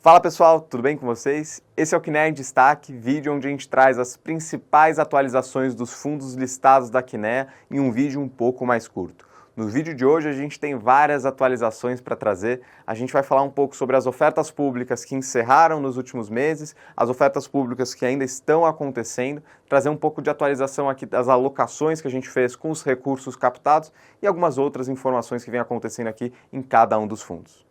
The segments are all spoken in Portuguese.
Fala pessoal, tudo bem com vocês? Esse é o Kinea em Destaque, vídeo onde a gente traz as principais atualizações dos fundos listados da Kinea em um vídeo um pouco mais curto. No vídeo de hoje a gente tem várias atualizações para trazer. A gente vai falar um pouco sobre as ofertas públicas que encerraram nos últimos meses, as ofertas públicas que ainda estão acontecendo, trazer um pouco de atualização aqui das alocações que a gente fez com os recursos captados e algumas outras informações que vem acontecendo aqui em cada um dos fundos.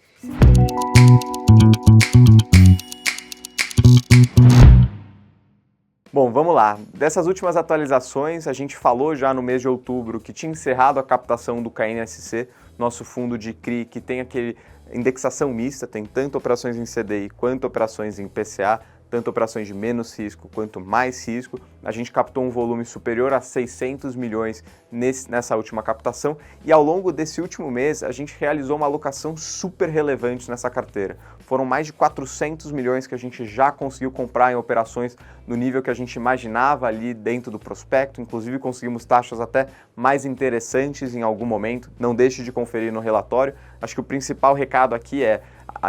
Bom, vamos lá. Dessas últimas atualizações, a gente falou já no mês de outubro que tinha encerrado a captação do KNSC, nosso fundo de CRI, que tem aquele indexação mista, tem tanto operações em CDI quanto operações em PCA, tanto operações de menos risco quanto mais risco. A gente captou um volume superior a 600 milhões nessa última captação e ao longo desse último mês a gente realizou uma alocação super relevante nessa carteira. Foram mais de 400 milhões que a gente já conseguiu comprar em operações no nível que a gente imaginava ali dentro do prospecto, inclusive conseguimos taxas até mais interessantes em algum momento. Não deixe de conferir no relatório. Acho que o principal recado aqui é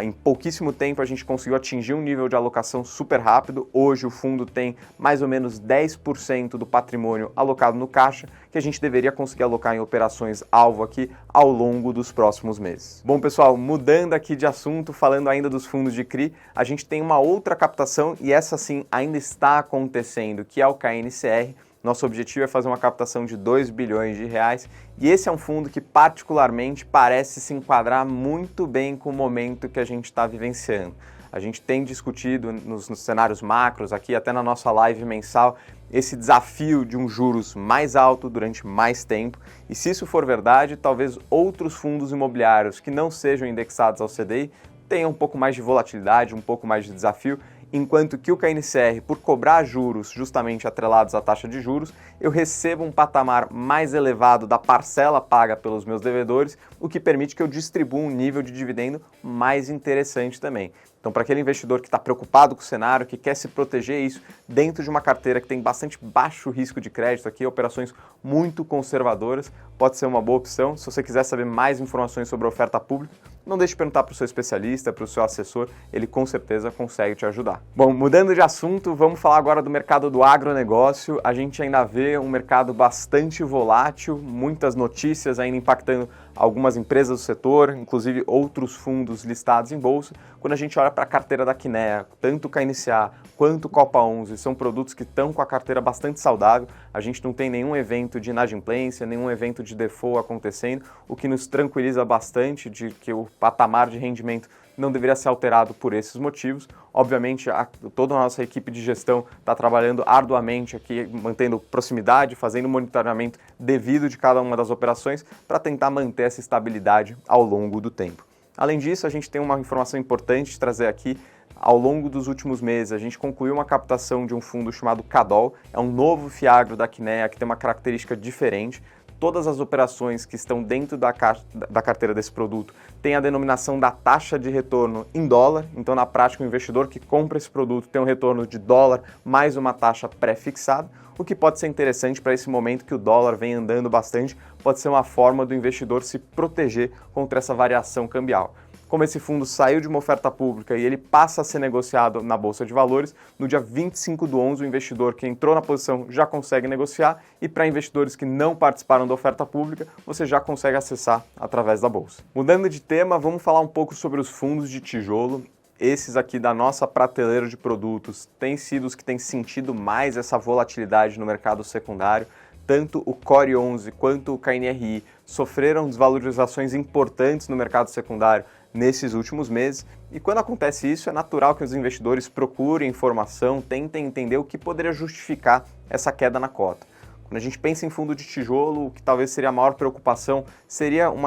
em pouquíssimo tempo a gente conseguiu atingir um nível de alocação super rápido. Hoje o fundo tem mais ou menos 10% do patrimônio alocado no caixa, que a gente deveria conseguir alocar em operações alvo aqui ao longo dos próximos meses. Bom pessoal, mudando aqui de assunto, falando ainda dos fundos de CRI, a gente tem uma outra captação e essa sim ainda está acontecendo, que é o KNCR. Nosso objetivo é fazer uma captação de 2 bilhões de reais e esse é um fundo que particularmente parece se enquadrar muito bem com o momento que a gente está vivenciando. A gente tem discutido nos cenários macros, aqui até na nossa live mensal, esse desafio de um juros mais alto durante mais tempo e se isso for verdade, talvez outros fundos imobiliários que não sejam indexados ao CDI tenham um pouco mais de volatilidade, um pouco mais de desafio, enquanto que o KNCR, por cobrar juros justamente atrelados à taxa de juros, eu recebo um patamar mais elevado da parcela paga pelos meus devedores, o que permite que eu distribua um nível de dividendo mais interessante também. Então, para aquele investidor que está preocupado com o cenário, que quer se proteger isso dentro de uma carteira que tem bastante baixo risco de crédito aqui, operações muito conservadoras, pode ser uma boa opção. Se você quiser saber mais informações sobre a oferta pública, não deixe de perguntar para o seu especialista, para o seu assessor, ele com certeza consegue te ajudar. Bom, mudando de assunto, vamos falar agora do mercado do agronegócio. A gente ainda vê um mercado bastante volátil, muitas notícias ainda impactando algumas empresas do setor, inclusive outros fundos listados em bolsa. Quando a gente olha para a carteira da Kinea, tanto o KNCA quanto o Copa 11, são produtos que estão com a carteira bastante saudável. A gente não tem nenhum evento de inadimplência, nenhum evento de default acontecendo, o que nos tranquiliza bastante de que o patamar de rendimento não deveria ser alterado por esses motivos. Obviamente, toda a nossa equipe de gestão está trabalhando arduamente aqui, mantendo proximidade, fazendo monitoramento devido de cada uma das operações para tentar manter essa estabilidade ao longo do tempo. Além disso, a gente tem uma informação importante de trazer aqui. Ao longo dos últimos meses, a gente concluiu uma captação de um fundo chamado Cadol, é um novo fiagro da Kinea que tem uma característica diferente. Todas as operações que estão dentro da carteira desse produto têm a denominação da taxa de retorno em dólar, então na prática o investidor que compra esse produto tem um retorno de dólar mais uma taxa pré-fixada, o que pode ser interessante para esse momento que o dólar vem andando bastante, pode ser uma forma do investidor se proteger contra essa variação cambial. Como esse fundo saiu de uma oferta pública e ele passa a ser negociado na Bolsa de Valores, no dia 25/11 o investidor que entrou na posição já consegue negociar e para investidores que não participaram da oferta pública, você já consegue acessar através da Bolsa. Mudando de tema, vamos falar um pouco sobre os fundos de tijolo. Esses aqui da nossa prateleira de produtos têm sido os que têm sentido mais essa volatilidade no mercado secundário. Tanto o Core 11 quanto o KNRI sofreram desvalorizações importantes no mercado secundário nesses últimos meses, e quando acontece isso é natural que os investidores procurem informação, tentem entender o que poderia justificar essa queda na cota. Quando a gente pensa em fundo de tijolo, o que talvez seria a maior preocupação seria um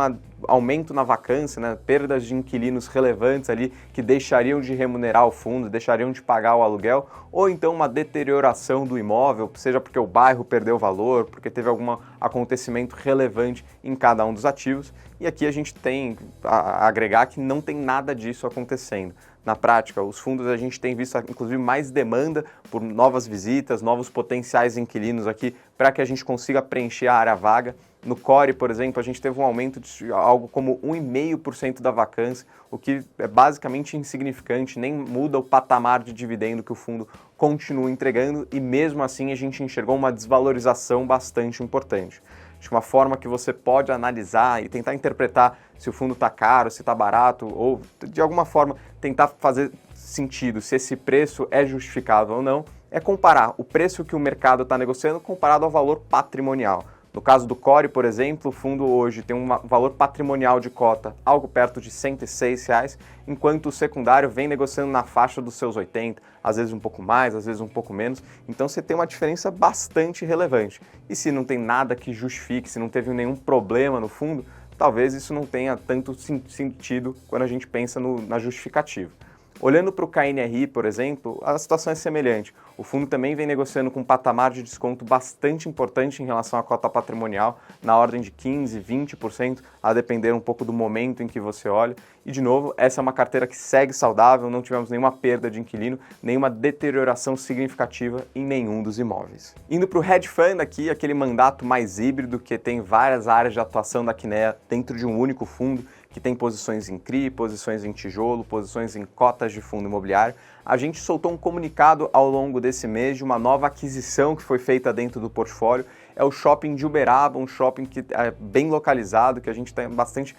aumento na vacância, né? Perdas de inquilinos relevantes ali que deixariam de remunerar o fundo, deixariam de pagar o aluguel, ou então uma deterioração do imóvel, seja porque o bairro perdeu valor, porque teve algum acontecimento relevante em cada um dos ativos. E aqui a gente tem a agregar que não tem nada disso acontecendo. Na prática, os fundos a gente tem visto inclusive mais demanda por novas visitas, novos potenciais inquilinos aqui para que a gente consiga preencher a área vaga. No Core, por exemplo, a gente teve um aumento de algo como 1,5% da vacância, o que é basicamente insignificante, nem muda o patamar de dividendo que o fundo continua entregando e mesmo assim a gente enxergou uma desvalorização bastante importante. Acho que uma forma que você pode analisar e tentar interpretar se o fundo está caro, se está barato, ou de alguma forma tentar fazer sentido se esse preço é justificável ou não, é comparar o preço que o mercado está negociando comparado ao valor patrimonial. No caso do Core, por exemplo, o fundo hoje tem um valor patrimonial de cota algo perto de R$ 106, enquanto o secundário vem negociando na faixa dos seus 80, às vezes um pouco mais, às vezes um pouco menos. Então você tem uma diferença bastante relevante. E se não tem nada que justifique, se não teve nenhum problema no fundo, talvez isso não tenha tanto sentido quando a gente pensa na justificativa. Olhando para o KNRI, por exemplo, a situação é semelhante. O fundo também vem negociando com um patamar de desconto bastante importante em relação à cota patrimonial, na ordem de 15%, 20%, a depender um pouco do momento em que você olha. E, de novo, essa é uma carteira que segue saudável, não tivemos nenhuma perda de inquilino, nenhuma deterioração significativa em nenhum dos imóveis. Indo para o hedge fund aqui, aquele mandato mais híbrido que tem várias áreas de atuação da Kinea dentro de um único fundo, que tem posições em CRI, posições em tijolo, posições em cotas de fundo imobiliário. A gente soltou um comunicado ao longo desse mês de uma nova aquisição que foi feita dentro do portfólio. É o shopping de Uberaba, um shopping que é bem localizado, que a gente está bastante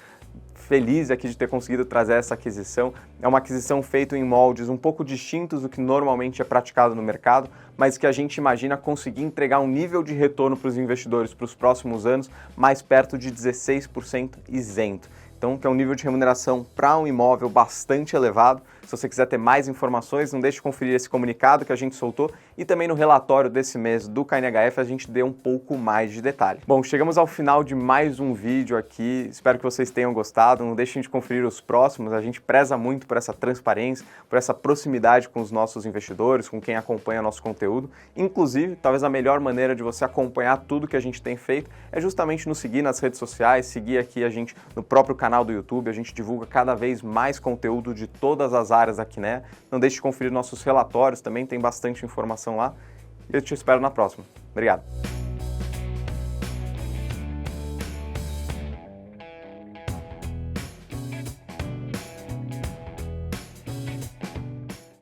feliz aqui de ter conseguido trazer essa aquisição. É uma aquisição feita em moldes um pouco distintos do que normalmente é praticado no mercado, mas que a gente imagina conseguir entregar um nível de retorno para os investidores para os próximos anos mais perto de 16% isento. Então, que é um nível de remuneração para um imóvel bastante elevado. Se você quiser ter mais informações, não deixe de conferir esse comunicado que a gente soltou e também no relatório desse mês do KNHF a gente deu um pouco mais de detalhe. Bom, chegamos ao final de mais um vídeo aqui, espero que vocês tenham gostado, não deixem de conferir os próximos, a gente preza muito por essa transparência, por essa proximidade com os nossos investidores, com quem acompanha nosso conteúdo. Inclusive, talvez a melhor maneira de você acompanhar tudo que a gente tem feito é justamente nos seguir nas redes sociais, seguir aqui a gente no próprio canal do YouTube, a gente divulga cada vez mais conteúdo de todas as áreas aqui, né? Não deixe de conferir nossos relatórios, também tem bastante informação lá. E eu te espero na próxima. Obrigado.